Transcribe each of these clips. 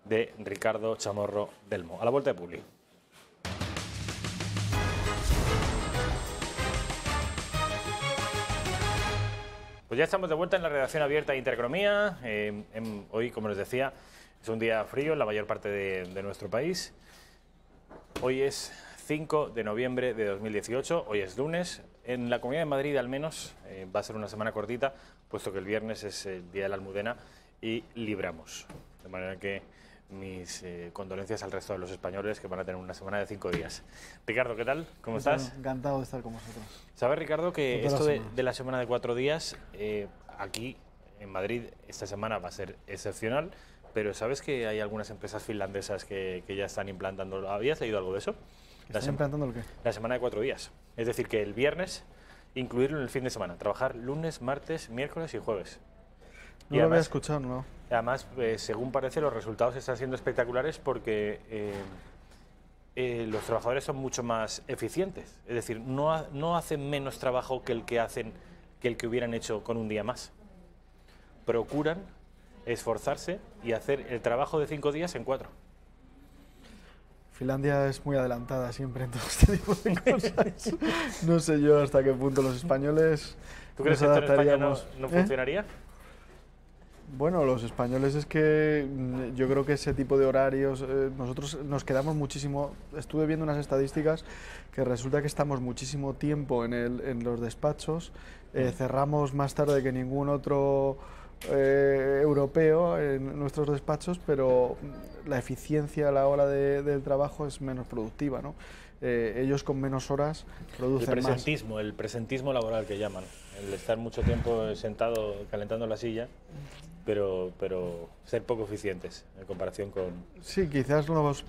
de Ricardo Chamorro Delmo. A la vuelta de Publi. Pues ya estamos de vuelta en la redacción abierta de Intereconomía. Hoy, como les decía, es un día frío en la mayor parte de nuestro país. Hoy es 5 de noviembre de 2018, hoy es lunes. En la Comunidad de Madrid, al menos, va a ser una semana cortita, puesto que el viernes es el Día de la Almudena y libramos. De manera que mis condolencias al resto de los españoles que van a tener una semana de 5 días. Ricardo, ¿qué tal? ¿Cómo estás? Encantado de estar con vosotros. ¿Sabes, Ricardo, que esto de la semana de 4 días, aquí en Madrid, esta semana va a ser excepcional, pero ¿sabes que hay algunas empresas finlandesas que ya están implantando? ¿Habías leído algo de eso? ¿Están implantando el qué? La semana de 4 días. Es decir, que el viernes incluirlo en el fin de semana, trabajar lunes, martes, miércoles y jueves. No lo había escuchado, ¿no? Además, según parece, los resultados están siendo espectaculares porque los trabajadores son mucho más eficientes. Es decir, no hacen menos trabajo que el que hubieran hecho con un día más. Procuran esforzarse y hacer el trabajo de 5 días en 4. Finlandia es muy adelantada siempre en todo este tipo de cosas. No sé yo hasta qué punto los españoles. ¿Tú crees que esto en España no funcionaría? Bueno, los españoles es que yo creo que ese tipo de horarios, nosotros nos quedamos muchísimo, estuve viendo unas estadísticas que resulta que estamos muchísimo tiempo en los despachos, cerramos más tarde que ningún otro europeo en nuestros despachos, pero la eficiencia a la hora del trabajo es menos productiva, ¿no? Ellos con menos horas producen más. El presentismo laboral que llaman, el estar mucho tiempo sentado calentando la silla, pero ser poco eficientes en comparación con... Sí, quizás los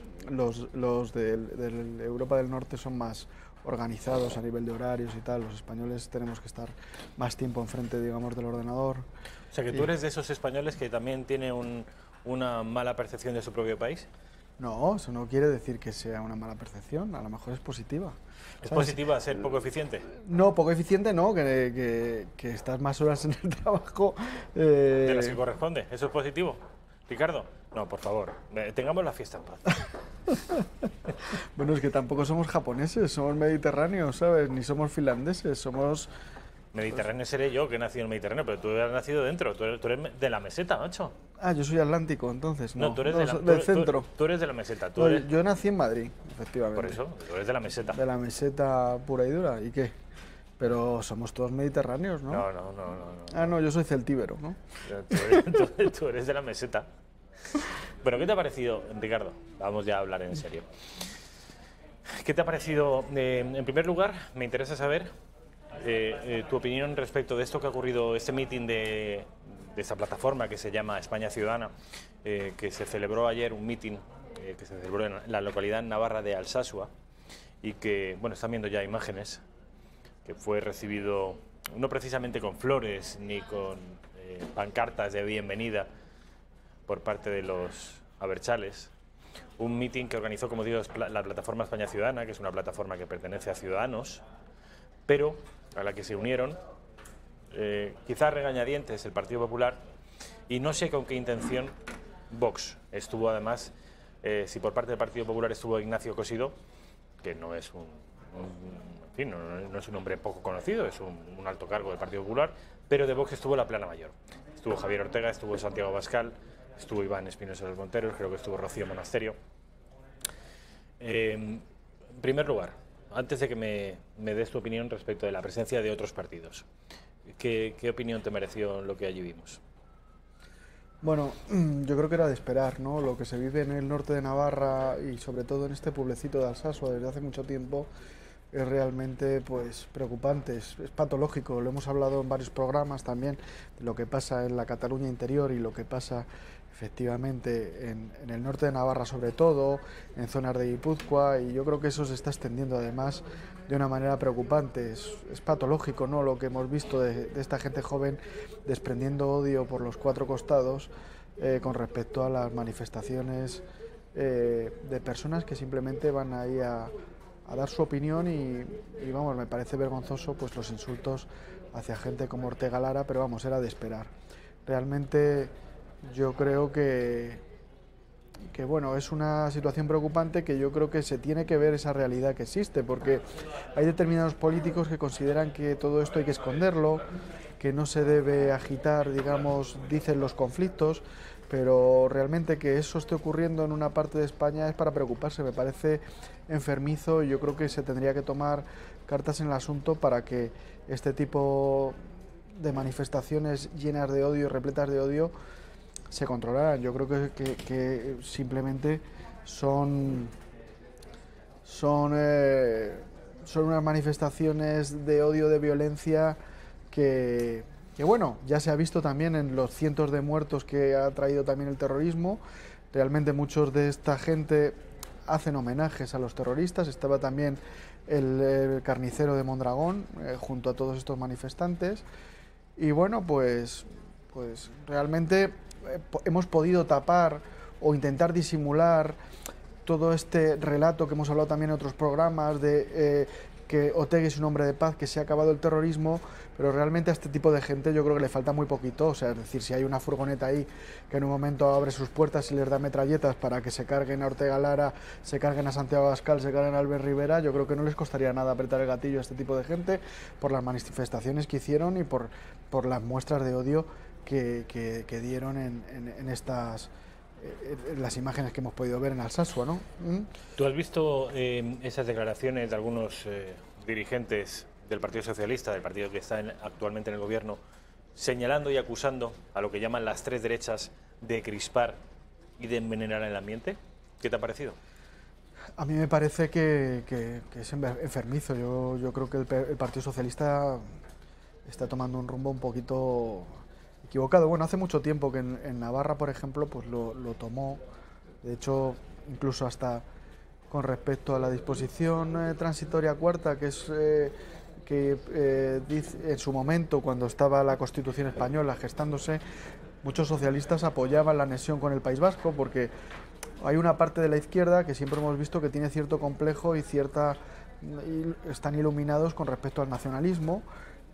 de Europa del Norte son más organizados a nivel de horarios y tal. Los españoles tenemos que estar más tiempo enfrente, digamos, del ordenador. O sea, que tú eres de esos españoles que también tiene una mala percepción de su propio país. No, eso no quiere decir que sea una mala percepción, a lo mejor es positiva. ¿Es positiva ser poco eficiente? No, poco eficiente no, que estás más horas en el trabajo. De las que corresponde, ¿eso es positivo? Ricardo, no, por favor, tengamos la fiesta en paz. Bueno, es que tampoco somos japoneses, somos mediterráneos, ¿sabes? Ni somos finlandeses, somos... Mediterráneo seré yo, que he nacido en el Mediterráneo, pero tú has nacido dentro, tú eres de la meseta, macho. Ah, yo soy atlántico, entonces, no, tú eres del centro. Tú eres de la meseta. Yo nací en Madrid, efectivamente. Por eso, tú eres de la meseta. De la meseta pura y dura, ¿y qué? Pero somos todos mediterráneos, ¿no? No. Ah, no, yo soy celtíbero, ¿no? Tú eres de la meseta. Bueno, ¿qué te ha parecido, Ricardo? Vamos ya a hablar en serio. ¿Qué te ha parecido? En primer lugar, me interesa saber tu opinión respecto de esto que ha ocurrido, este meeting de esta plataforma que se llama España Ciudadana, que se celebró ayer, un meeting que se celebró en la localidad navarra de Alsasua y que, bueno, están viendo ya imágenes, que fue recibido no precisamente con flores ni con pancartas de bienvenida por parte de los abertzales. Un meeting que organizó, como digo, la plataforma España Ciudadana, que es una plataforma que pertenece a Ciudadanos, pero a la que se unieron, quizás regañadientes, el Partido Popular, y no sé con qué intención Vox. Estuvo además, si por parte del Partido Popular estuvo Ignacio Cosidó, que no es en fin, no es un hombre poco conocido, es un alto cargo del Partido Popular, pero de Vox estuvo la plana mayor. Estuvo Javier Ortega, estuvo Santiago Abascal, estuvo Iván Espinosa de los Monteros, creo que estuvo Rocío Monasterio. En primer lugar, antes de que me des tu opinión respecto de la presencia de otros partidos, ¿qué opinión te mereció lo que allí vimos? Bueno, yo creo que era de esperar, ¿no? Lo que se vive en el norte de Navarra y sobre todo en este pueblecito de Alsasua desde hace mucho tiempo es realmente pues preocupante, es patológico. Lo hemos hablado en varios programas también de lo que pasa en la Cataluña interior y lo que pasa efectivamente en el norte de Navarra, sobre todo en zonas de Guipúzcoa, y yo creo que eso se está extendiendo además de una manera preocupante. Es patológico, ¿no?, lo que hemos visto de esta gente joven desprendiendo odio por los 4 costados con respecto a las manifestaciones de personas que simplemente van ahí a dar su opinión y vamos, me parece vergonzoso pues los insultos hacia gente como Ortega Lara, pero vamos, era de esperar. Realmente yo creo que bueno, es una situación preocupante, que yo creo que se tiene que ver esa realidad que existe, porque hay determinados políticos que consideran que todo esto hay que esconderlo, que no se debe agitar, digamos, dicen los conflictos, pero realmente que eso esté ocurriendo en una parte de España es para preocuparse. Me parece enfermizo, y yo creo que se tendría que tomar cartas en el asunto para que este tipo de manifestaciones llenas de odio, repletas de odio, se controlaran. Yo creo que simplemente son unas manifestaciones de odio, de violencia, que bueno, ya se ha visto también en los cientos de muertos que ha traído también el terrorismo. Realmente muchos de esta gente hacen homenajes a los terroristas. Estaba también el carnicero de Mondragón junto a todos estos manifestantes. Y bueno, pues realmente hemos podido tapar o intentar disimular todo este relato que hemos hablado también en otros programas de que Otegi es un hombre de paz, que se ha acabado el terrorismo, pero realmente a este tipo de gente yo creo que le falta muy poquito. O sea, es decir, si hay una furgoneta ahí que en un momento abre sus puertas y les da metralletas para que se carguen a Ortega Lara, se carguen a Santiago Abascal, se carguen a Albert Rivera, yo creo que no les costaría nada apretar el gatillo a este tipo de gente por las manifestaciones que hicieron y por las muestras de odio que dieron en estas en las imágenes que hemos podido ver en Alsasua, ¿no? ¿Tú has visto esas declaraciones de algunos dirigentes del Partido Socialista, del partido que está actualmente en el gobierno, señalando y acusando a lo que llaman las tres derechas de crispar y de envenenar el ambiente? ¿Qué te ha parecido? A mí me parece que es enfermizo. Yo creo que el Partido Socialista está tomando un rumbo un poquito equivocado. Bueno, hace mucho tiempo que en Navarra, por ejemplo, pues lo tomó. De hecho, incluso hasta con respecto a la disposición transitoria cuarta, que es dice, en su momento, cuando estaba la Constitución española gestándose, muchos socialistas apoyaban la anexión con el País Vasco, porque hay una parte de la izquierda que siempre hemos visto que tiene cierto complejo y están iluminados con respecto al nacionalismo,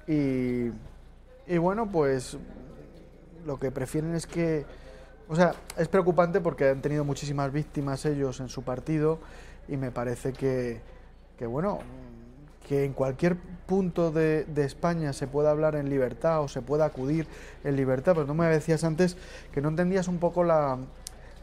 y bueno, pues lo que prefieren es que, o sea, es preocupante porque han tenido muchísimas víctimas ellos en su partido, y me parece que bueno, que en cualquier punto de España se pueda hablar en libertad o se pueda acudir en libertad. Pues no me decías antes que no entendías un poco la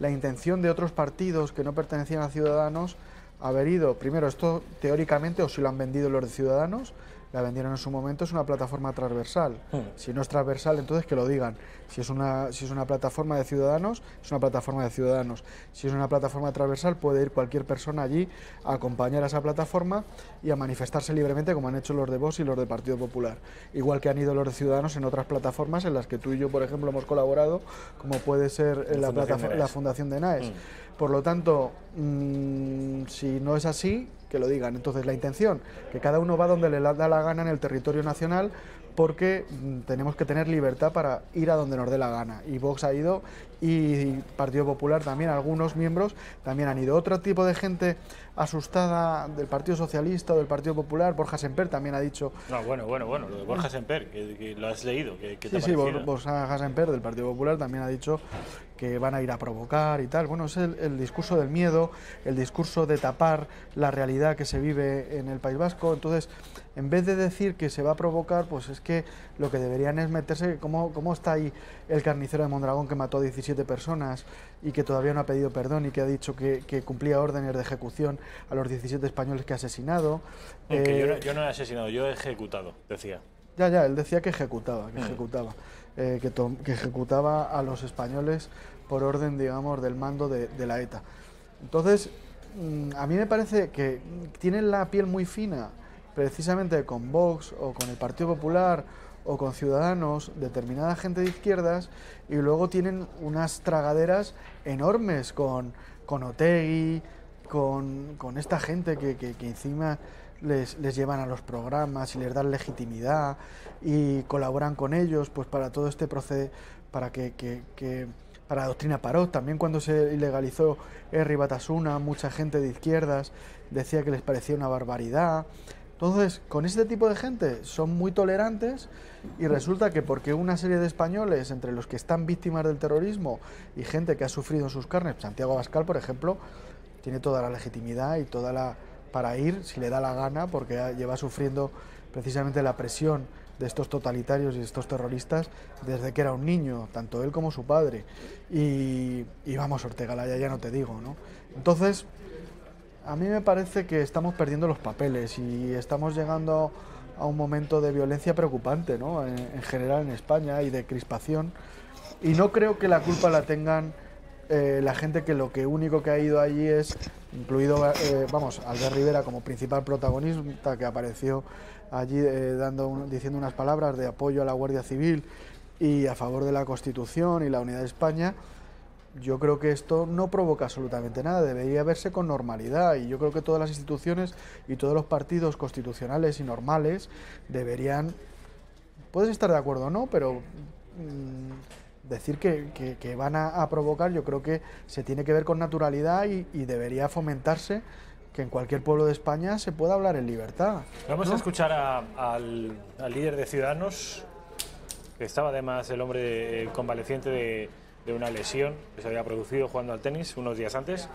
intención de otros partidos que no pertenecían a Ciudadanos haber ido. Primero, esto teóricamente, o si lo han vendido los de Ciudadanos, la vendieron en su momento, es una plataforma transversal. Si no es transversal, entonces que lo digan. Si es una plataforma de Ciudadanos, es una plataforma de Ciudadanos. Si es una plataforma transversal, puede ir cualquier persona allí a acompañar a esa plataforma y a manifestarse libremente, como han hecho los de Vox y los del Partido Popular. Igual que han ido los de Ciudadanos en otras plataformas en las que tú y yo, por ejemplo, hemos colaborado, como puede ser la Fundación de Naes. Por lo tanto, si no es así, que lo digan. Entonces, la intención, que cada uno va donde le da la gana en el territorio nacional, porque tenemos que tener libertad para ir a donde nos dé la gana. Y Vox ha ido, y Partido Popular también, algunos miembros también han ido. Otro tipo de gente asustada del Partido Socialista o del Partido Popular, Borja Semper también ha dicho... No, bueno, lo de Borja Semper, que lo has leído, ¿qué te ha parecido? Sí, Borja Semper del Partido Popular también ha dicho que van a ir a provocar y tal. Bueno, es el discurso del miedo, el discurso de tapar la realidad que se vive en el País Vasco. Entonces, en vez de decir que se va a provocar, pues es que lo que deberían es meterse, ¿cómo está ahí el carnicero de Mondragón que mató a 17 personas y que todavía no ha pedido perdón y que ha dicho que cumplía órdenes de ejecución a los 17 españoles que ha asesinado? Yo no he asesinado, yo he ejecutado, decía. Ya, él decía que ejecutaba, que ejecutaba a los españoles por orden, digamos, del mando de la ETA. Entonces, a mí me parece que tienen la piel muy fina, precisamente con Vox o con el Partido Popular o con Ciudadanos, determinada gente de izquierdas, y luego tienen unas tragaderas enormes con Otegi, con esta gente que encima les llevan a los programas y les dan legitimidad y colaboran con ellos, pues para todo este proceso, para para la doctrina Parot. También cuando se ilegalizó Herri Batasuna, mucha gente de izquierdas decía que les parecía una barbaridad. Entonces, con este tipo de gente son muy tolerantes y resulta que porque una serie de españoles, entre los que están víctimas del terrorismo y gente que ha sufrido en sus carnes, Santiago Abascal, por ejemplo, tiene toda la legitimidad y toda la para ir si le da la gana, porque lleva sufriendo precisamente la presión de estos totalitarios y de estos terroristas desde que era un niño, tanto él como su padre. Y vamos, Ortega Laya, ya no te digo, ¿no? Entonces, a mí me parece que estamos perdiendo los papeles y estamos llegando a un momento de violencia preocupante, ¿no? En general en España y de crispación. Y no creo que la culpa la tengan la gente que lo que único que ha ido allí es, incluido, Albert Rivera como principal protagonista, que apareció allí diciendo unas palabras de apoyo a la Guardia Civil y a favor de la Constitución y la unidad de España. Yo creo que esto no provoca absolutamente nada, debería verse con normalidad y yo creo que todas las instituciones y todos los partidos constitucionales y normales deberían, puedes estar de acuerdo o no, pero decir que van a provocar, yo creo que se tiene que ver con naturalidad y debería fomentarse que en cualquier pueblo de España se pueda hablar en libertad. Vamos a escuchar al líder de Ciudadanos, que estaba además el hombre convaleciente de una lesión que se había producido jugando al tenis unos días antes.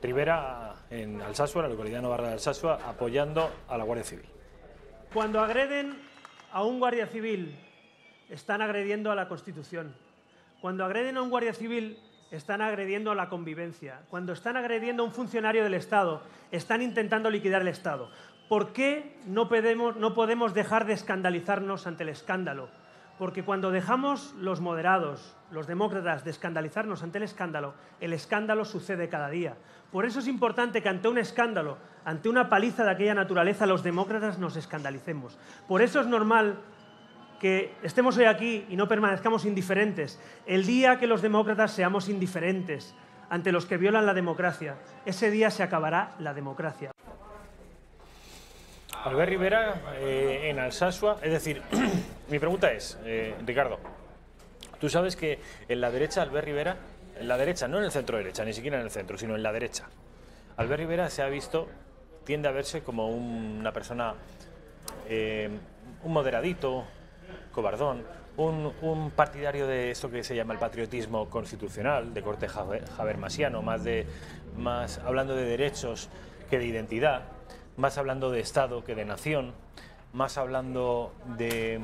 Rivera, en Alsasua, la localidad navarra de Alsasua, apoyando a la Guardia Civil. Cuando agreden a un guardia civil, están agrediendo a la Constitución. Cuando agreden a un guardia civil, están agrediendo a la convivencia. Cuando están agrediendo a un funcionario del Estado, están intentando liquidar el Estado. ¿Por qué no podemos dejar de escandalizarnos ante el escándalo? Porque cuando dejamos los moderados, los demócratas, de escandalizarnos ante el escándalo sucede cada día. Por eso es importante que ante un escándalo, ante una paliza de aquella naturaleza, los demócratas nos escandalicemos. Por eso es normal que estemos hoy aquí y no permanezcamos indiferentes. El día que los demócratas seamos indiferentes ante los que violan la democracia, ese día se acabará la democracia. Albert Rivera en Alsasua, es decir, mi pregunta es, Ricardo, tú sabes que en la derecha Albert Rivera, en la derecha, no en el centro derecha, ni siquiera en el centro, sino en la derecha, Albert Rivera se ha visto, tiende a verse como una persona, un moderadito, cobardón, un partidario de esto que se llama el patriotismo constitucional, de corte habermasiano, más hablando de derechos que de identidad, más hablando de Estado que de nación, más hablando de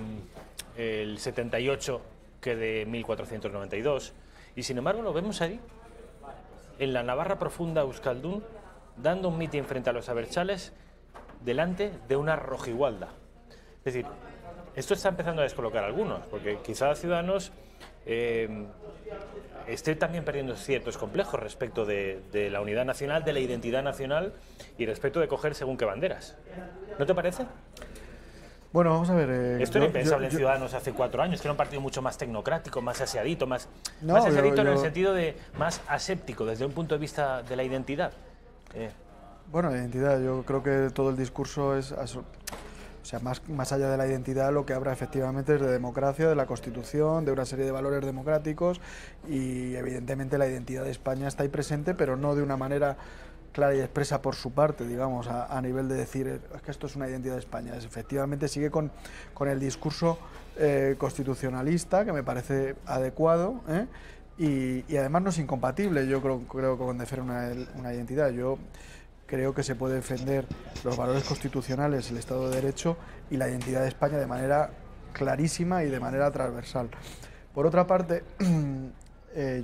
el 78 que de 1492. Y sin embargo lo vemos ahí, en la Navarra profunda Euskaldun, dando un mitin frente a los abertzales delante de una rojigualda. Es decir, esto está empezando a descolocar a algunos, porque quizás Ciudadanos esté también perdiendo ciertos complejos respecto de la unidad nacional, de la identidad nacional y respecto de coger según qué banderas. ¿No te parece? Bueno, vamos a ver. Esto era impensable en Ciudadanos hace 4 años, que era un partido mucho más tecnocrático, más aseadito, más aseadito en el sentido de más aséptico, desde un punto de vista de la identidad. Bueno, identidad, yo creo que todo el discurso es... O sea, más allá de la identidad, lo que habrá efectivamente es de democracia, de la Constitución, de una serie de valores democráticos y evidentemente la identidad de España está ahí presente, pero no de una manera clara y expresa por su parte, digamos, a nivel de decir es que esto es una identidad de España. Efectivamente sigue con el discurso constitucionalista, que me parece adecuado, y además no es incompatible, yo creo con defender una identidad. Yo creo que se puede defender los valores constitucionales, el Estado de Derecho y la identidad de España de manera clarísima y de manera transversal. Por otra parte,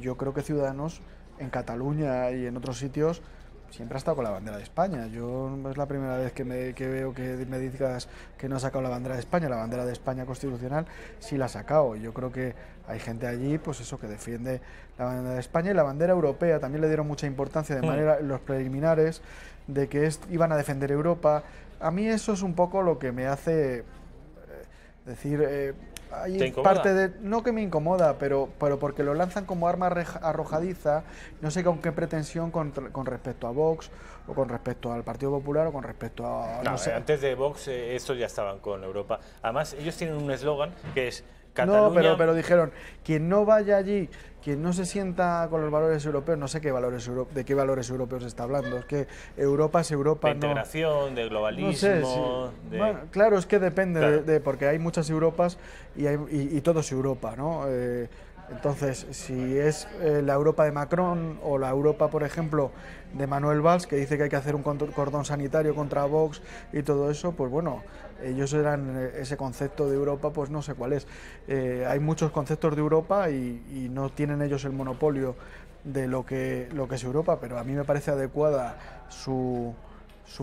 yo creo que Ciudadanos en Cataluña y en otros sitios siempre ha estado con la bandera de España. Yo no es la primera vez que veo que me digas que no ha sacado la bandera de España. La bandera de España constitucional sí la ha sacado. Yo creo que hay gente allí, pues eso, que defiende la bandera de España y la bandera europea. También le dieron mucha importancia de manera en los preliminares de que iban a defender Europa. A mí eso es un poco lo que me hace decir... hay parte de, no que me incomoda, pero porque lo lanzan como arma arrojadiza, no sé con qué pretensión con respecto a Vox o con respecto al Partido Popular o con respecto a... No sé. Antes de Vox estos ya estaban con Europa. Además ellos tienen un eslogan que es Cataluña... No, pero dijeron, quien no vaya allí, quien no se sienta con los valores europeos, no sé de qué valores europeos está hablando. Es que Europa es Europa, de integración, de globalismo... No sé, bueno, claro, es que depende, claro. Porque hay muchas Europas y todo es Europa, ¿no? Entonces, si es la Europa de Macron o la Europa, por ejemplo, de Manuel Valls, que dice que hay que hacer un cordón sanitario contra Vox y todo eso, pues bueno, ellos eran ese concepto de Europa, pues no sé cuál es. Hay muchos conceptos de Europa y no tienen ellos el monopolio de lo que es Europa, pero a mí me parece adecuada su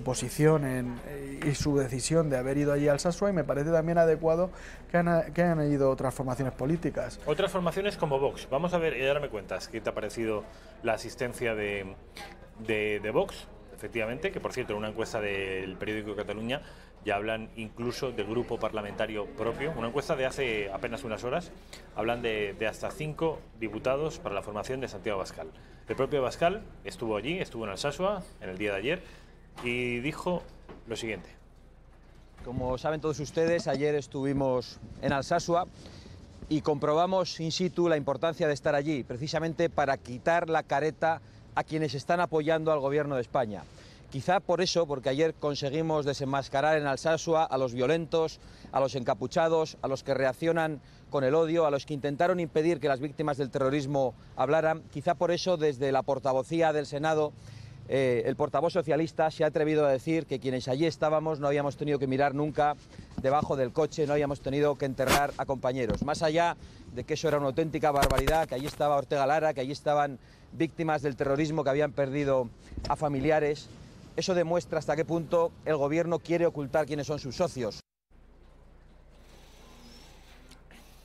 posición y su decisión de haber ido allí a Alsasua, y me parece también adecuado que han ido otras formaciones políticas. Otras formaciones como Vox. Vamos a ver, y ahora me cuentas, ¿qué te ha parecido la asistencia de Vox? Efectivamente, que por cierto, en una encuesta del periódico Cataluña ya hablan incluso de grupo parlamentario propio. Una encuesta de hace apenas unas horas, hablan de hasta 5 diputados para la formación de Santiago Abascal. El propio Abascal estuvo allí, estuvo en Alsasua en el día de ayer, y dijo lo siguiente. Como saben todos ustedes, ayer estuvimos en Alsasua y comprobamos in situ la importancia de estar allí, precisamente para quitar la careta a quienes están apoyando al gobierno de España. Quizá por eso, porque ayer conseguimos desenmascarar en Alsasua a los violentos, a los encapuchados, a los que reaccionan con el odio, a los que intentaron impedir que las víctimas del terrorismo hablaran. Quizá por eso, desde la portavocía del Senado, el portavoz socialista se ha atrevido a decir que quienes allí estábamos no habíamos tenido que mirar nunca debajo del coche, no habíamos tenido que enterrar a compañeros. Más allá de que eso era una auténtica barbaridad, que allí estaba Ortega Lara, que allí estaban víctimas del terrorismo que habían perdido a familiares, eso demuestra hasta qué punto el gobierno quiere ocultar quiénes son sus socios.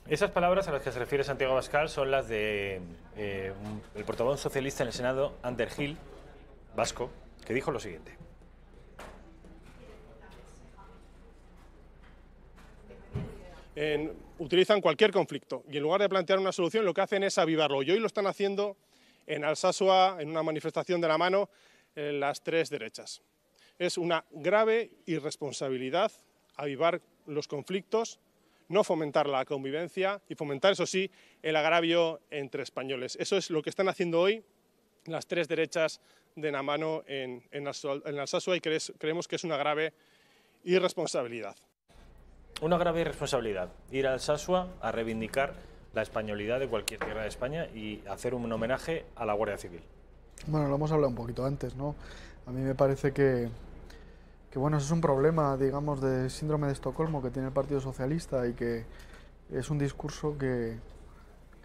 Esas palabras a las que se refiere Santiago Abascal son las de el portavoz socialista en el Senado, Ander Gil, vasco, que dijo lo siguiente. Utilizan cualquier conflicto y en lugar de plantear una solución lo que hacen es avivarlo, y hoy lo están haciendo en Alsasua, en una manifestación de la mano, en las tres derechas. Es una grave irresponsabilidad avivar los conflictos, no fomentar la convivencia y fomentar, eso sí, el agravio entre españoles. Eso es lo que están haciendo hoy las tres derechas de la mano en Alsasua, y creemos que es una grave irresponsabilidad. Una grave irresponsabilidad, ir a Alsasua a reivindicar la españolidad de cualquier tierra de España y hacer un homenaje a la Guardia Civil. Bueno, lo hemos hablado un poquito antes, ¿no? A mí me parece que bueno, eso es un problema, digamos, de síndrome de Estocolmo que tiene el Partido Socialista, y que es un discurso que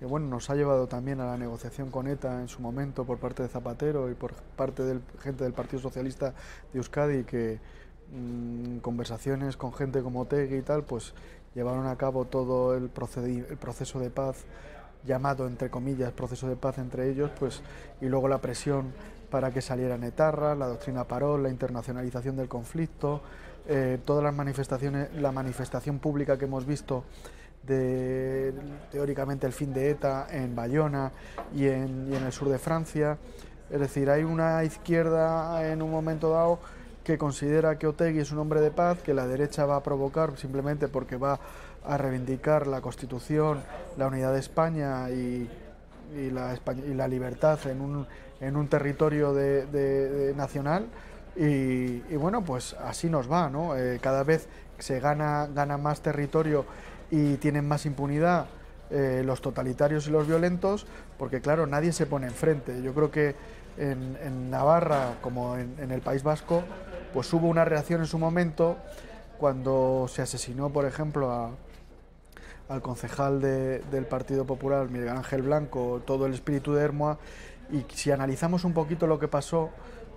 bueno, nos ha llevado también a la negociación con ETA en su momento por parte de Zapatero y por parte de gente del Partido Socialista de Euskadi, que conversaciones con gente como Otegi y tal, pues llevaron a cabo todo el proceso de paz, llamado entre comillas proceso de paz entre ellos, pues, y luego la presión para que salieran etarras, la doctrina Parot, la internacionalización del conflicto, todas las manifestaciones, la manifestación pública que hemos visto de teóricamente el fin de ETA en Bayona y en el sur de Francia. Es decir, hay una izquierda en un momento dado que considera que Otegi es un hombre de paz, que la derecha va a provocar simplemente porque va a reivindicar la Constitución, la unidad de España y la libertad en un territorio nacional, y bueno, pues así nos va, ¿no? Cada vez se gana más territorio y tienen más impunidad los totalitarios y los violentos, porque claro, nadie se pone enfrente. Yo creo que en Navarra, como en el País Vasco, pues hubo una reacción en su momento cuando se asesinó, por ejemplo, al concejal del Partido Popular, Miguel Ángel Blanco, todo el espíritu de Hermoa, y si analizamos un poquito lo que pasó,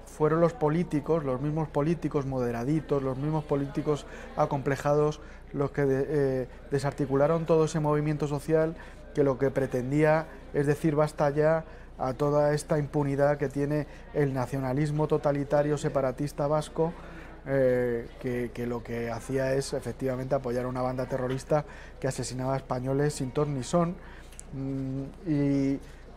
fueron los políticos, los mismos políticos moderaditos, los mismos políticos acomplejados, los que desarticularon todo ese movimiento social que lo que pretendía es decir basta ya a toda esta impunidad que tiene el nacionalismo totalitario separatista vasco, que lo que hacía es efectivamente apoyar a una banda terrorista que asesinaba a españoles sin ton ni son.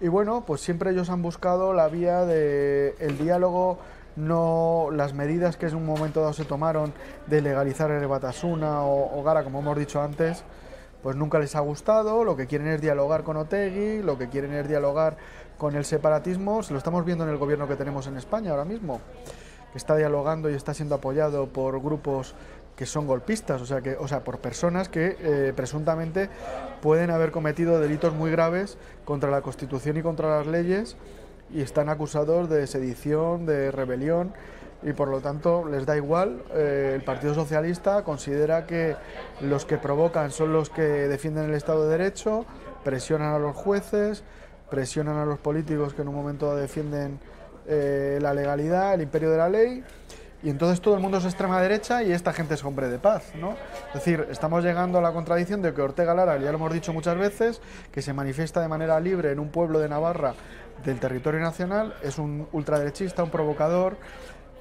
Y bueno, pues siempre ellos han buscado la vía del diálogo, no las medidas que en un momento dado se tomaron de legalizar el Batasuna o Gara, como hemos dicho antes, pues nunca les ha gustado, lo que quieren es dialogar con Otegi, lo que quieren es dialogar con el separatismo. Se lo estamos viendo en el gobierno que tenemos en España ahora mismo, que está dialogando y está siendo apoyado por grupos que son golpistas, o sea, por personas que presuntamente pueden haber cometido delitos muy graves contra la Constitución y contra las leyes, y están acusados de sedición, de rebelión, y por lo tanto les da igual. El Partido Socialista considera que los que provocan son los que defienden el Estado de Derecho, presionan a los jueces, presionan a los políticos que en un momento defienden la legalidad, el imperio de la ley, y entonces todo el mundo es extrema derecha y esta gente es hombre de paz, ¿no? Es decir, estamos llegando a la contradicción de que Ortega Lara, ya lo hemos dicho muchas veces, que se manifiesta de manera libre en un pueblo de Navarra del territorio nacional, es un ultraderechista, un provocador,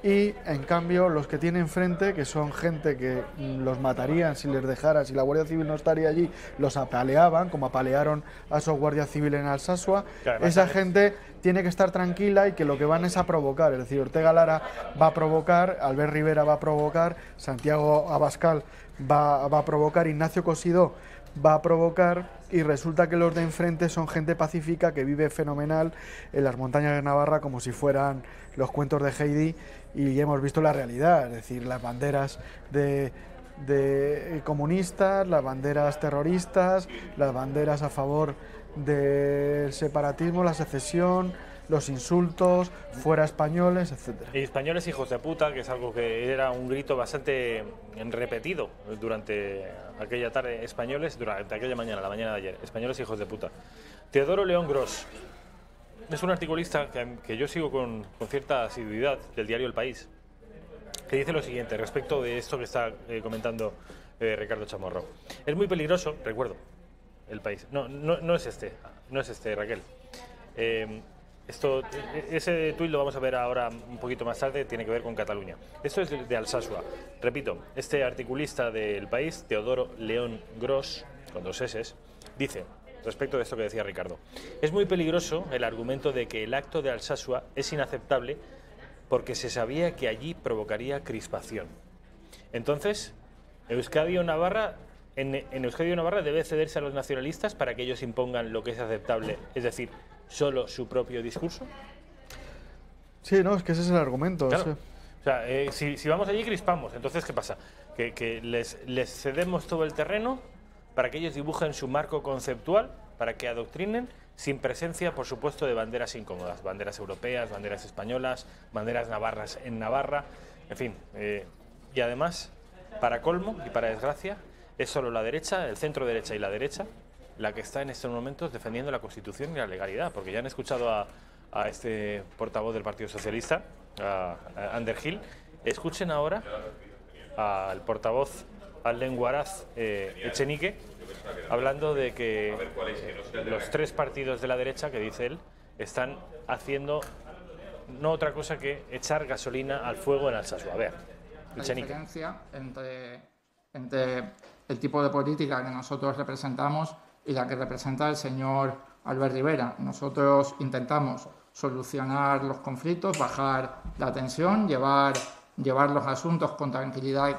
y en cambio los que tiene enfrente, que son gente que los matarían si les dejara, si la Guardia Civil no estaría allí, los apaleaban, como apalearon a esos guardias civiles en Alsasua. Esa gente tiene que estar tranquila y que lo que van es a provocar, es decir, Ortega Lara va a provocar, Albert Rivera va a provocar, Santiago Abascal va a provocar, Ignacio Cosidó va a provocar, y resulta que los de enfrente son gente pacífica que vive fenomenal en las montañas de Navarra como si fueran los cuentos de Heidi, y hemos visto la realidad, es decir, las banderas de comunistas, las banderas terroristas, las banderas a favor del separatismo, la secesión, los insultos, fuera españoles, etcétera. Y españoles hijos de puta, que es algo que era un grito bastante repetido durante aquella tarde, españoles, durante aquella mañana, la mañana de ayer, españoles hijos de puta. Teodoro León Gros es un articulista que yo sigo con cierta asiduidad del diario El País, que dice lo siguiente respecto de esto que está comentando Ricardo Chamorro. Es muy peligroso, recuerdo, El País. No es este, Raquel. Ese tuit lo vamos a ver ahora un poquito más tarde, tiene que ver con Cataluña. Esto es de Alsasua. Repito, este articulista del País, Teodoro León Gros, con 2 S, dice, respecto de esto que decía Ricardo, es muy peligroso el argumento de que el acto de Alsasua es inaceptable porque se sabía que allí provocaría crispación. Entonces, Euskadi o Navarra, en Euskadi o Navarra debe cederse a los nacionalistas para que ellos impongan lo que es aceptable, es decir, solo su propio discurso. Sí, no, es que ese es el argumento. Claro. Sí. O sea, si vamos allí crispamos, entonces ¿qué pasa? Que les cedemos todo el terreno para que ellos dibujen su marco conceptual, para que adoctrinen, sin presencia, por supuesto, de banderas incómodas, banderas europeas, banderas españolas, banderas navarras en Navarra, en fin. Y además, para colmo y para desgracia, es solo la derecha, el centro derecha y la derecha, la que está en estos momentos defendiendo la Constitución y la legalidad, porque ya han escuchado a este portavoz del Partido Socialista, a Ander Gil. Escuchen ahora al portavoz, al lenguaraz Echenique, hablando de que los 3 partidos de la derecha, que dice él, están haciendo no otra cosa que echar gasolina al fuego en Alsasua. A ver, Echenique. La diferencia entre el tipo de política que nosotros representamos y la que representa el señor Albert Rivera. Nosotros intentamos solucionar los conflictos, bajar la tensión, llevar los asuntos con tranquilidad y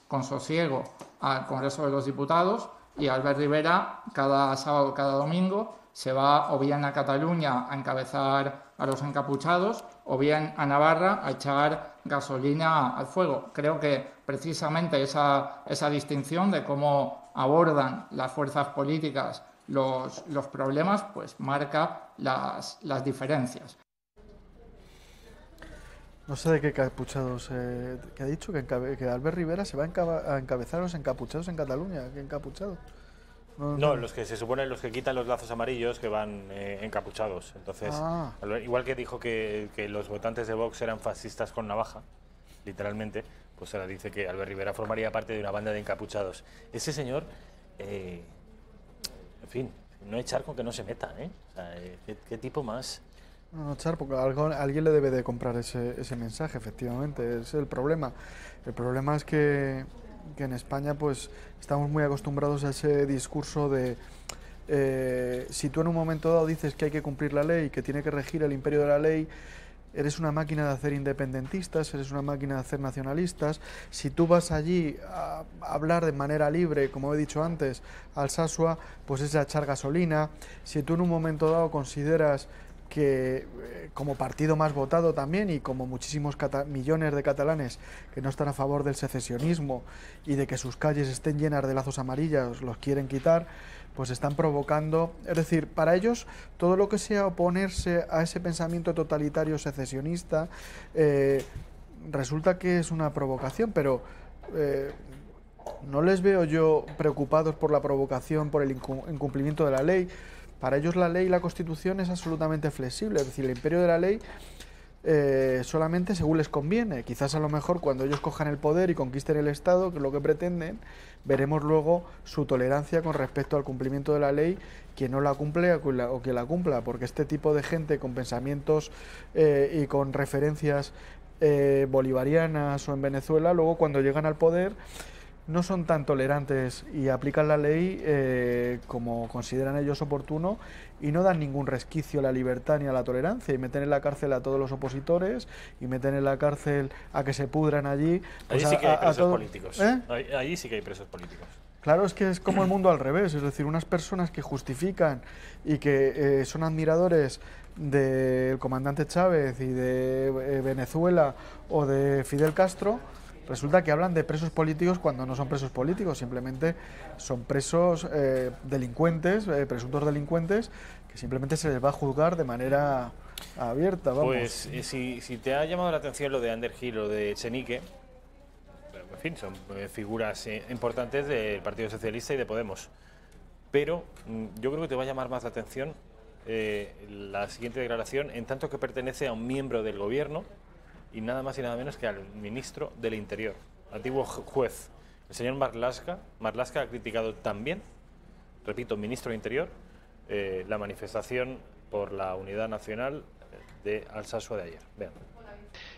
con sosiego al Congreso de los Diputados, y Albert Rivera cada sábado, cada domingo se va o bien a Cataluña a encabezar a los encapuchados o bien a Navarra a echar gasolina al fuego. Creo que precisamente esa distinción de cómo abordan las fuerzas políticas los problemas, pues marca las diferencias. No sé de qué encapuchados, que ha dicho que Albert Rivera se va a encabezar a los encapuchados en Cataluña. ¿Qué encapuchados? No, los que se suponen los que quitan los lazos amarillos, que van encapuchados. Entonces, igual que dijo que los votantes de Vox eran fascistas con navaja, literalmente, pues ahora dice que Albert Rivera formaría parte de una banda de encapuchados. Ese señor, en fin, no hay charco que no se meta, ¿eh? O sea, ¿qué tipo más? No, Char, porque alguien le debe de comprar ese mensaje, efectivamente, es el problema. El problema es que en España pues estamos muy acostumbrados a ese discurso de si tú en un momento dado dices que hay que cumplir la ley, que tiene que regir el imperio de la ley, eres una máquina de hacer independentistas, eres una máquina de hacer nacionalistas. Si tú vas allí a hablar de manera libre, como he dicho antes, Alsasua, pues es a echar gasolina. Si tú en un momento dado consideras que como partido más votado también y como muchísimos millones de catalanes que no están a favor del secesionismo y de que sus calles estén llenas de lazos amarillos, los quieren quitar, pues están provocando, es decir, para ellos todo lo que sea oponerse a ese pensamiento totalitario secesionista resulta que es una provocación, pero no les veo yo preocupados por la provocación, por el incumplimiento de la ley. Para ellos la ley y la Constitución es absolutamente flexible, es decir, el imperio de la ley solamente según les conviene. Quizás a lo mejor cuando ellos cojan el poder y conquisten el Estado, que es lo que pretenden, veremos luego su tolerancia con respecto al cumplimiento de la ley, quien no la cumple o quien la cumpla, porque este tipo de gente con pensamientos y con referencias bolivarianas o en Venezuela, luego cuando llegan al poder no son tan tolerantes y aplican la ley como consideran ellos oportuno y no dan ningún resquicio a la libertad ni a la tolerancia y meten en la cárcel a todos los opositores y meten en la cárcel a que se pudran allí. Pues allí sí que hay presos políticos. Allí sí que hay presos políticos. Claro, es que es como el mundo al revés, es decir, unas personas que justifican y que son admiradores del comandante Chávez y de Venezuela o de Fidel Castro, resulta que hablan de presos políticos cuando no son presos políticos, simplemente son presos delincuentes, presuntos delincuentes, que simplemente se les va a juzgar de manera abierta. Vamos. Pues si te ha llamado la atención lo de Underhill o de Echenique, en fin, son figuras importantes del Partido Socialista y de Podemos, pero yo creo que te va a llamar más la atención la siguiente declaración, en tanto que pertenece a un miembro del gobierno, y nada más y nada menos que al ministro del Interior, antiguo juez, el señor Marlaska. Marlaska ha criticado también, repito, ministro del Interior, la manifestación por la unidad nacional de Alsasua de ayer. Vean.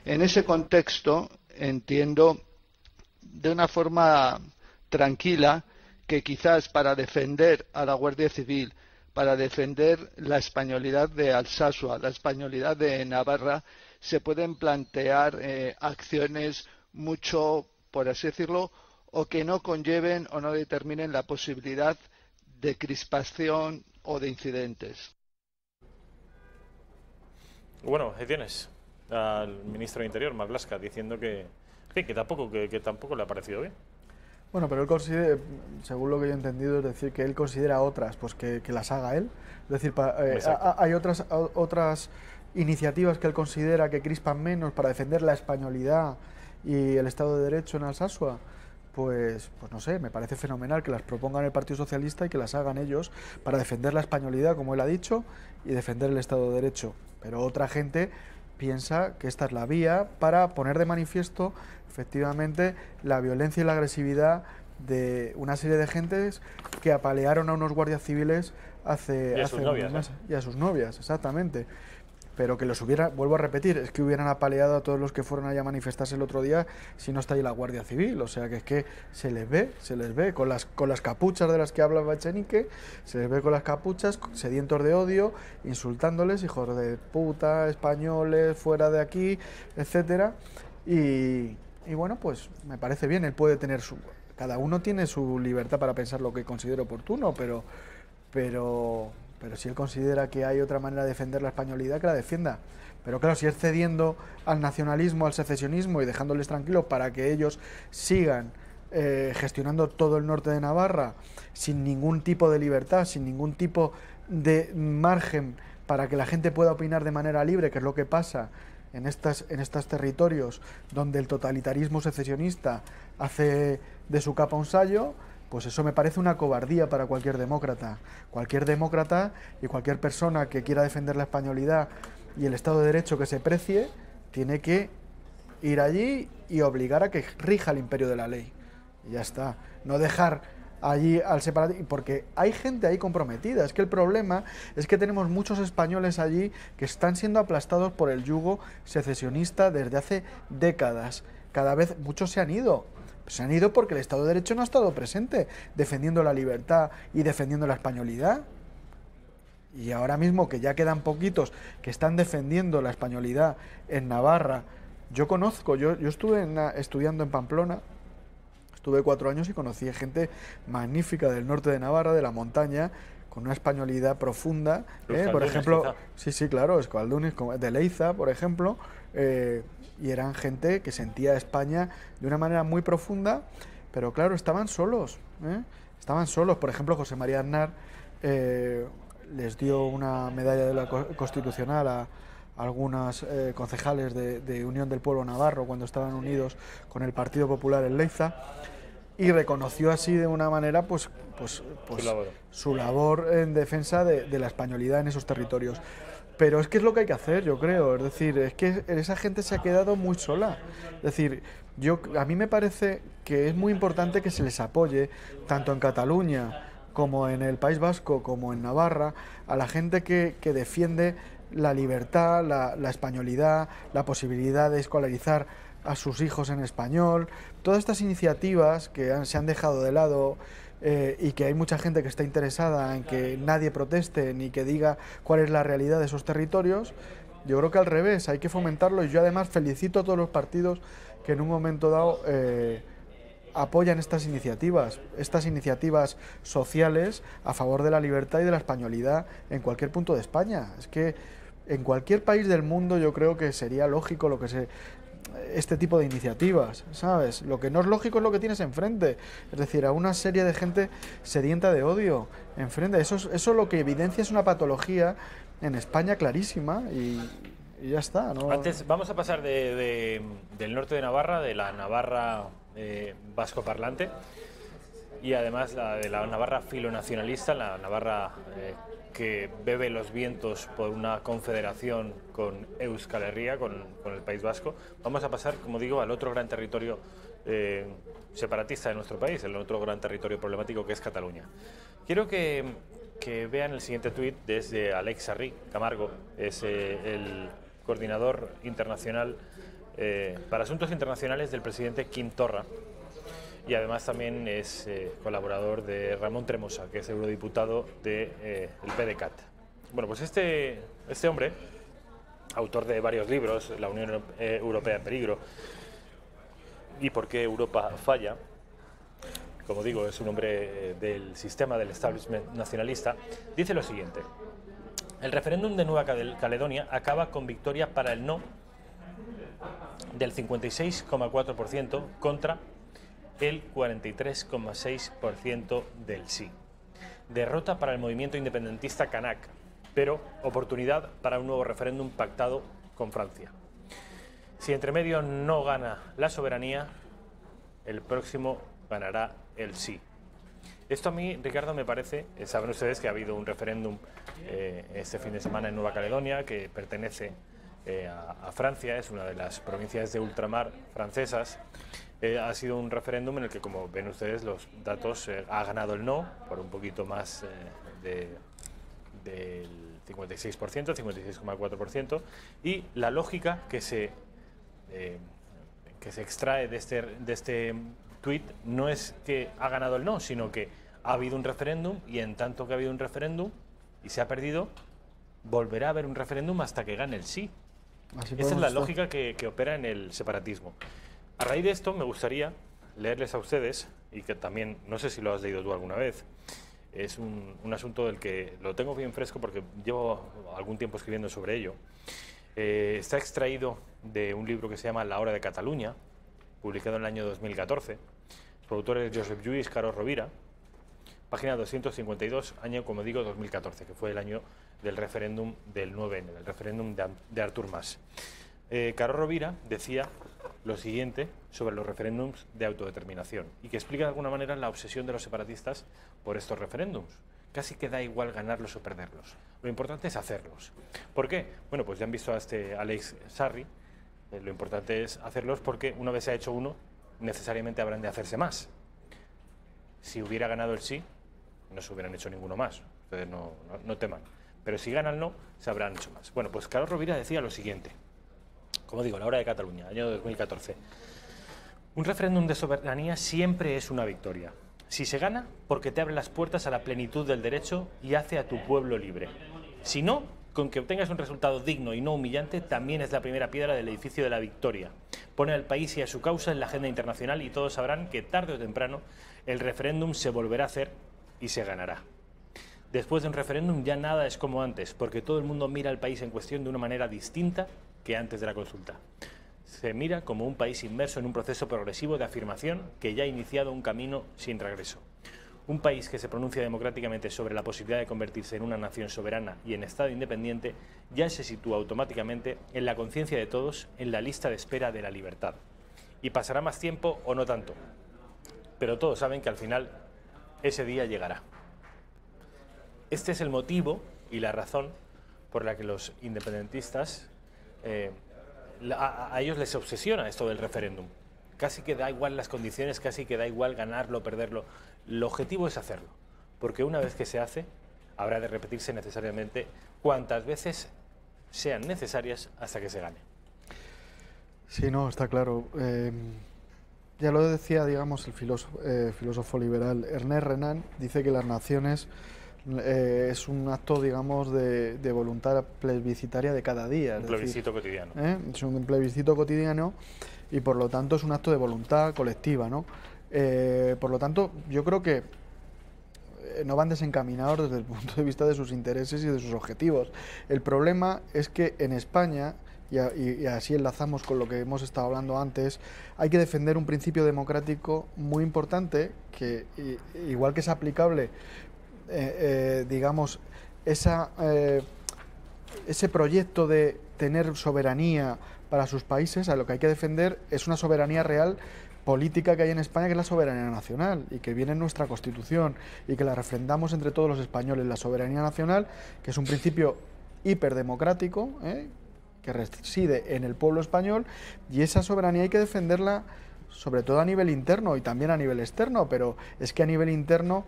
En ese contexto entiendo de una forma tranquila que quizás para defender a la Guardia Civil, para defender la españolidad de Alsasua, la españolidad de Navarra, se pueden plantear acciones mucho, por así decirlo, o que no conlleven o no determinen la posibilidad de crispación o de incidentes. Bueno, ahí tienes al ministro de Interior, Marlaska, diciendo que tampoco le ha parecido bien. Bueno, pero él considera, según lo que yo he entendido, es decir, que él considera otras, pues que las haga él. Es decir, hay otras iniciativas que él considera que crispan menos para defender la españolidad y el Estado de Derecho en Alsasua. Pues no sé, me parece fenomenal que las propongan el Partido Socialista y que las hagan ellos para defender la españolidad, como él ha dicho, y defender el Estado de Derecho. Pero otra gente piensa que esta es la vía para poner de manifiesto efectivamente la violencia y la agresividad de una serie de gentes que apalearon a unos guardias civiles hace unos meses. Y a sus novias, exactamente. Pero que los hubiera, vuelvo a repetir, es que hubieran apaleado a todos los que fueron allá a manifestarse el otro día si no está ahí la Guardia Civil. O sea que es que se les ve con las capuchas de las que hablaba Echenique, se les ve con las capuchas, sedientos de odio, insultándoles, hijos de puta, españoles, fuera de aquí, etcétera. Y bueno, pues me parece bien, él puede tener cada uno tiene su libertad para pensar lo que considere oportuno, pero si él considera que hay otra manera de defender la españolidad, que la defienda. Pero claro, si es cediendo al nacionalismo, al secesionismo y dejándoles tranquilos para que ellos sigan gestionando todo el norte de Navarra sin ningún tipo de libertad, sin ningún tipo de margen para que la gente pueda opinar de manera libre, que es lo que pasa en estos territorios donde el totalitarismo secesionista hace de su capa un sayo, pues eso me parece una cobardía para cualquier demócrata. Cualquier demócrata y cualquier persona que quiera defender la españolidad y el Estado de Derecho que se precie, tiene que ir allí y obligar a que rija el imperio de la ley. Y ya está. No dejar allí al separatismo, porque hay gente ahí comprometida. Es que el problema es que tenemos muchos españoles allí que están siendo aplastados por el yugo secesionista desde hace décadas. Cada vez muchos se han ido. Se han ido porque el Estado de Derecho no ha estado presente defendiendo la libertad y defendiendo la españolidad. y ahora mismo que ya quedan poquitos que están defendiendo la españolidad en Navarra, yo estuve estudiando en Pamplona, estuve 4 años y conocí a gente magnífica del norte de Navarra, de la montaña, con una españolidad profunda, por ejemplo, sí, claro, Escualdunes, de Leiza, por ejemplo, y eran gente que sentía España de una manera muy profunda, pero claro, estaban solos, por ejemplo, José María Aznar les dio una medalla de la Constitucional a algunas concejales de Unión del Pueblo Navarro cuando estaban unidos con el Partido Popular en Leiza, y reconoció así de una manera pues su labor en defensa de la españolidad en esos territorios. Pero es que es lo que hay que hacer, yo creo. Es decir, es que esa gente se ha quedado muy sola. Es decir, a mí me parece que es muy importante que se les apoye, tanto en Cataluña como en el País Vasco, como en Navarra, a la gente que defiende la libertad, la españolidad, la posibilidad de escolarizar a sus hijos en español. Todas estas iniciativas que se han dejado de lado, y que hay mucha gente que está interesada en que nadie proteste ni que diga cuál es la realidad de esos territorios, yo creo que al revés, hay que fomentarlo, y yo además felicito a todos los partidos que en un momento dado apoyan estas iniciativas sociales a favor de la libertad y de la españolidad en cualquier punto de España. Es que en cualquier país del mundo yo creo que sería lógico este tipo de iniciativas, ¿sabes? Lo que no es lógico es lo que tienes enfrente, es decir, a una serie de gente sedienta de odio enfrente. Eso lo que evidencia es una patología en España clarísima, y ya está, ¿no? Antes, vamos a pasar del norte de Navarra, de la Navarra vascoparlante, y además de la Navarra filonacionalista, la Navarra que bebe los vientos por una confederación con Euskal Herria, con el País Vasco. Vamos a pasar, como digo, al otro gran territorio separatista de nuestro país, el otro gran territorio problemático, que es Cataluña. Quiero que vean el siguiente tuit desde Alex Sarri Camargo, es el coordinador internacional para asuntos internacionales del presidente Quim Torra, y además también es colaborador de Ramón Tremosa, que es eurodiputado del PDeCAT. Bueno, pues este hombre, autor de varios libros, La Unión Europea en peligro y por qué Europa falla, como digo, es un hombre del sistema del establishment nacionalista, dice lo siguiente: el referéndum de Nueva Caledonia acaba con victoria para el no del 56,4% contra el 43,6% del sí. Derrota para el movimiento independentista kanak, pero oportunidad para un nuevo referéndum pactado con Francia. Si entre medio no gana la soberanía, el próximo ganará el sí. Esto a mí, Ricardo, me parece, saben ustedes que ha habido un referéndum este fin de semana en Nueva Caledonia, que pertenece a Francia, es una de las provincias de ultramar francesas. Ha sido un referéndum en el que, como ven ustedes los datos, ha ganado el no por un poquito más del 56%, 56,4%, y la lógica que se extrae de este tuit no es que ha ganado el no, sino que ha habido un referéndum, y en tanto que ha habido un referéndum y se ha perdido, volverá a haber un referéndum hasta que gane el sí. Esa es la lógica que opera en el separatismo. A raíz de esto me gustaría leerles a ustedes, y que también, no sé si lo has leído tú alguna vez, es un asunto del que lo tengo bien fresco porque llevo algún tiempo escribiendo sobre ello. Está extraído de un libro que se llama La Hora de Cataluña, publicado en el año 2014. Su autor es Josep Lluís Carod Rovira, página 252, año, como digo, 2014, que fue el año del referéndum del 9N, del referéndum de Artur Mas. Carod Rovira decía lo siguiente sobre los referéndums de autodeterminación, y que explica de alguna manera la obsesión de los separatistas por estos referéndums. Casi que da igual ganarlos o perderlos. Lo importante es hacerlos. ¿Por qué? Bueno, pues ya han visto a Alex Sarri. Lo importante es hacerlos porque una vez se ha hecho uno, necesariamente habrán de hacerse más. Si hubiera ganado el sí, no se hubieran hecho ninguno más. Ustedes no teman. Pero si gana el no, se habrán hecho más. Bueno, pues Carod Rovira decía lo siguiente. Como digo, La Hora de Cataluña, año 2014. Un referéndum de soberanía siempre es una victoria. Si se gana, porque te abre las puertas a la plenitud del derecho y hace a tu pueblo libre. Si no, con que obtengas un resultado digno y no humillante, también es la primera piedra del edificio de la victoria. Pone al país y a su causa en la agenda internacional y todos sabrán que tarde o temprano el referéndum se volverá a hacer y se ganará. Después de un referéndum ya nada es como antes, porque todo el mundo mira al país en cuestión de una manera distinta que antes de la consulta. Se mira como un país inmerso en un proceso progresivo de afirmación que ya ha iniciado un camino sin regreso. Un país que se pronuncia democráticamente sobre la posibilidad de convertirse en una nación soberana y en Estado independiente ya se sitúa automáticamente en la conciencia de todos en la lista de espera de la libertad. Y pasará más tiempo o no tanto, pero todos saben que al final ese día llegará. Este es el motivo y la razón por la que los independentistas, a ellos les obsesiona esto del referéndum. Casi que da igual las condiciones, casi que da igual ganarlo o perderlo. El objetivo es hacerlo, porque una vez que se hace, habrá de repetirse necesariamente cuantas veces sean necesarias hasta que se gane. Sí, no, está claro. Ya lo decía, digamos, el filósofo liberal Ernest Renan, dice que las naciones es un acto, digamos, de voluntad plebiscitaria de cada día. Un plebiscito cotidiano. Es un plebiscito cotidiano y por lo tanto es un acto de voluntad colectiva, ¿no? Por lo tanto, yo creo que no van desencaminados desde el punto de vista de sus intereses y de sus objetivos. El problema es que en España, y así enlazamos con lo que hemos estado hablando antes, hay que defender un principio democrático muy importante que, igual que es aplicable, digamos, ese proyecto de tener soberanía para sus países, a lo que hay que defender es una soberanía real política que hay en España, que es la soberanía nacional y que viene en nuestra Constitución y que la refrendamos entre todos los españoles. La soberanía nacional, que es un principio hiperdemocrático, que reside en el pueblo español, y esa soberanía hay que defenderla sobre todo a nivel interno y también a nivel externo, pero es que a nivel interno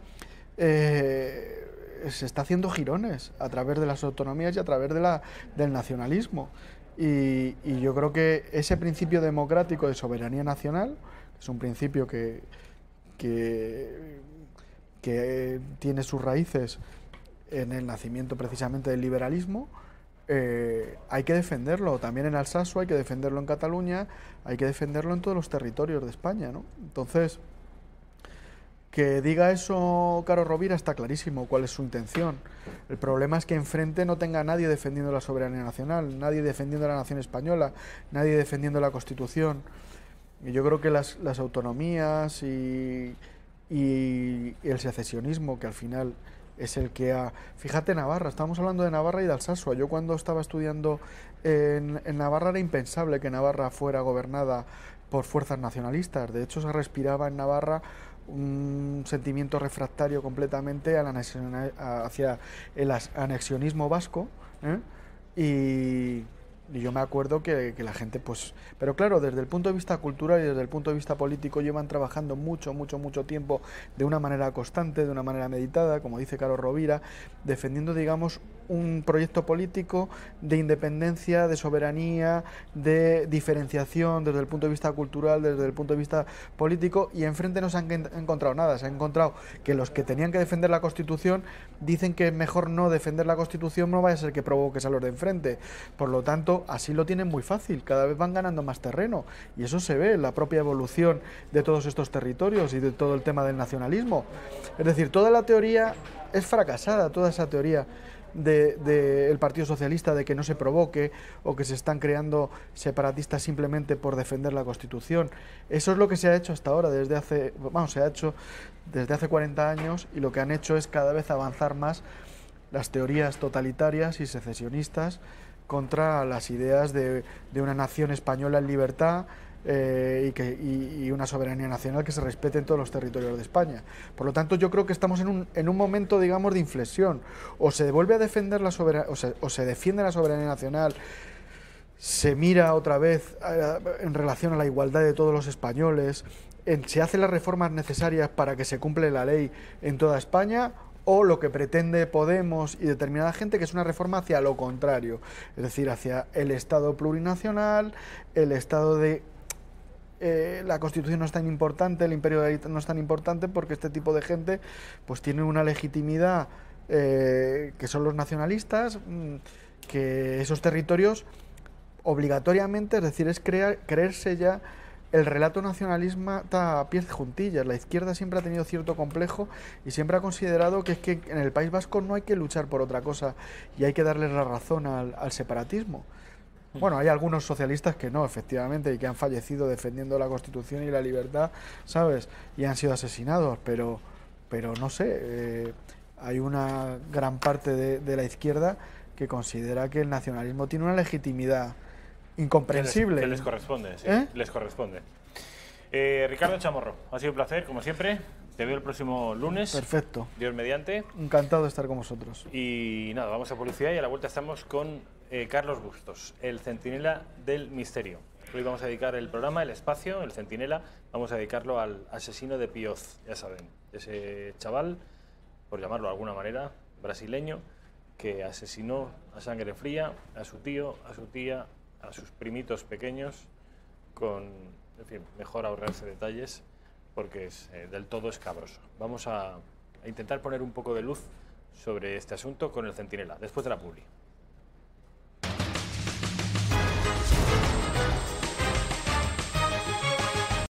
se está haciendo jirones a través de las autonomías y a través del nacionalismo. Y yo creo que ese principio democrático de soberanía nacional, es un principio que tiene sus raíces en el nacimiento precisamente del liberalismo, hay que defenderlo. También en Alsasua hay que defenderlo, en Cataluña hay que defenderlo, en todos los territorios de España, ¿no? Entonces, que diga eso Caro Rovira está clarísimo cuál es su intención. El problema es que enfrente no tenga nadie defendiendo la soberanía nacional, nadie defendiendo la nación española, nadie defendiendo la Constitución. Y yo creo que las autonomías y el secesionismo, que al final es el que ha... Fíjate, Navarra, estamos hablando de Navarra y de Alsasua. Yo cuando estaba estudiando en Navarra era impensable que Navarra fuera gobernada por fuerzas nacionalistas. De hecho, se respiraba en Navarra un sentimiento refractario completamente hacia el anexionismo vasco, y yo me acuerdo que la gente, pues... Pero claro, desde el punto de vista cultural y desde el punto de vista político llevan trabajando mucho tiempo de una manera constante, de una manera meditada, como dice Caro Rovira, defendiendo, digamos, un proyecto político de independencia, de soberanía, de diferenciación desde el punto de vista cultural, desde el punto de vista político, y enfrente no se han encontrado nada. Se han encontrado que los que tenían que defender la Constitución dicen que es mejor no defender la Constitución, no vaya a ser que provoques a los de enfrente. Por lo tanto, así lo tienen muy fácil, cada vez van ganando más terreno, y eso se ve en la propia evolución de todos estos territorios y de todo el tema del nacionalismo. Es decir, toda la teoría es fracasada, toda esa teoría del Partido Socialista de que no se provoque o que se están creando separatistas simplemente por defender la Constitución. Eso es lo que se ha hecho hasta ahora, se ha hecho desde hace 40 años, y lo que han hecho es cada vez avanzar más las teorías totalitarias y secesionistas contra las ideas de una nación española en libertad, y una soberanía nacional que se respete en todos los territorios de España. Por lo tanto, yo creo que estamos en un momento, digamos, de inflexión. O se vuelve a defender la soberanía, o se defiende la soberanía nacional, se mira otra vez en relación a la igualdad de todos los españoles, se hacen las reformas necesarias para que se cumpla la ley en toda España, o lo que pretende Podemos y determinada gente, que es una reforma hacia lo contrario, es decir, hacia el Estado plurinacional, el Estado de... la Constitución no es tan importante, el imperio de la ley no es tan importante, porque este tipo de gente pues tiene una legitimidad que son los nacionalistas, que esos territorios obligatoriamente, es decir, es creerse ya el relato nacionalista a pies juntillas. La izquierda siempre ha tenido cierto complejo y siempre ha considerado que es que en el País Vasco no hay que luchar por otra cosa y hay que darles la razón al separatismo. Bueno, hay algunos socialistas que no, efectivamente, y que han fallecido defendiendo la Constitución y la libertad, ¿sabes? Y han sido asesinados, pero no sé, hay una gran parte de la izquierda que considera que el nacionalismo tiene una legitimidad incomprensible. Que les corresponde, sí, les corresponde. Ricardo Chamorro, ha sido un placer, como siempre. Te veo el próximo lunes. Perfecto. Dios mediante. Encantado de estar con vosotros. Y nada, vamos a publicidad y a la vuelta estamos con Carlos Bustos, el centinela del misterio. Hoy vamos a dedicar el programa, el espacio, el centinela, vamos a dedicarlo al asesino de Pioz, ya saben, ese chaval, por llamarlo de alguna manera, brasileño, que asesinó a sangre fría a su tío, a su tía, a sus primitos pequeños, con, en fin, mejor ahorrarse detalles, porque es del todo escabroso. Vamos a intentar poner un poco de luz sobre este asunto con el centinela, después de la publi.